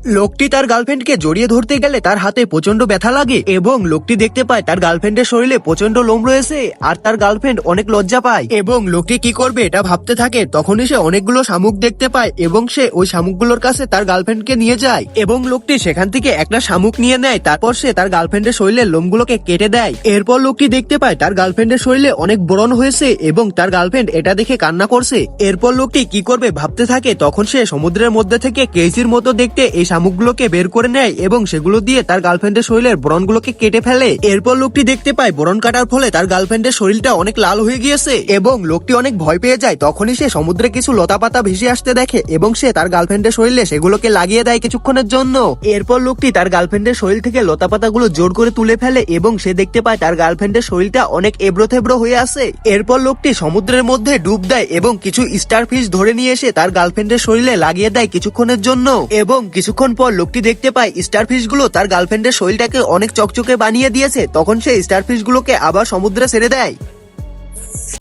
লোকটি তার গার্লফ্রেন্ডকে জড়িয়ে ধরতে গেলে তার হাতে প্রচন্ড ব্যথা লাগে এবং লোকটি দেখতে পায় তার গার্লফ্রেন্ডের শরীরে প্রচন্ড লোম রয়েছে আর তার গার্লফ্রেন্ড অনেক লজ্জা পায় এবং লোকটি কি করবে এটা ভাবতে থাকে। তখনই সে অনেকগুলো শামুক দেখতে পায় এবং সে ওই শামুকগুলোর কাছে তার গার্লফ্রেন্ডকে নিয়ে যায় এবং লোকটি সেখান থেকে একটা শামুক নিয়ে নেয়। তারপর সে তার গার্লফ্রেন্ডের শরীরে লোমগুলোকে কেটে দেয়। এরপর লোকটি দেখতে পায় তার গার্লফ্রেন্ডের শরীরে অনেক ব্রণ হয়েছে এবং তার গার্লফ্রেন্ড এটা দেখে কান্না করছে। এরপর লোকটি কি করবে ভাবতে থাকে। তখন সে সমুদ্রের মধ্যে থেকে কেজির মতো দেখতে এই শামুকগুলোকে বের করে নেয় এবং সেগুলো দিয়ে তার গার্লফ্রেন্ডের শরীরের ব্রণগুলোকে কেটে ফেলে। এরপর লোকটি দেখতে পায় ব্রণ কাটার ফলে তার গার্লফ্রেন্ডের শরীরটা অনেক লাল হয়ে গিয়েছে এবং লোকটি অনেক ভয় পেয়ে যায়। তখনই সে সমুদ্রে কিছু লতাপাতা ভেসে আসতে দেখে এবং সে তার গার্লফ্রেন্ডের শরীরে সেগুলোকে লাগিয়ে দেয় কিছুক্ষণের জন্য। এরপর লোকটি তার গার্লফ্রেন্ডের শরীর থেকে লতাপাতাগুলো জোর করে তুলে ফেলে এবং সে দেখতে পায় তার গার্লফ্রেন্ডের শরীরটা অনেক এবড়ো থেবড়ো হয়ে আছে। এরপর লোকটি সমুদ্রের মধ্যে ডুব দেয় এবং কিছু স্টার ফিশ ধরে নিয়ে এসে তার গার্লফ্রেন্ডের শরীরে লাগিয়ে দেয় কিছুক্ষণের জন্য এবং কিছুক্ষণ পর লোকটি দেখতে পায় স্টার ফিশ গুলো তার গার্লফ্রেন্ডের শরীরটাকে অনেক চকচকে বানিয়ে দিয়েছে। তখন সে স্টার ফিশ গুলোকে আবার সমুদ্রে ছেড়ে দেয়।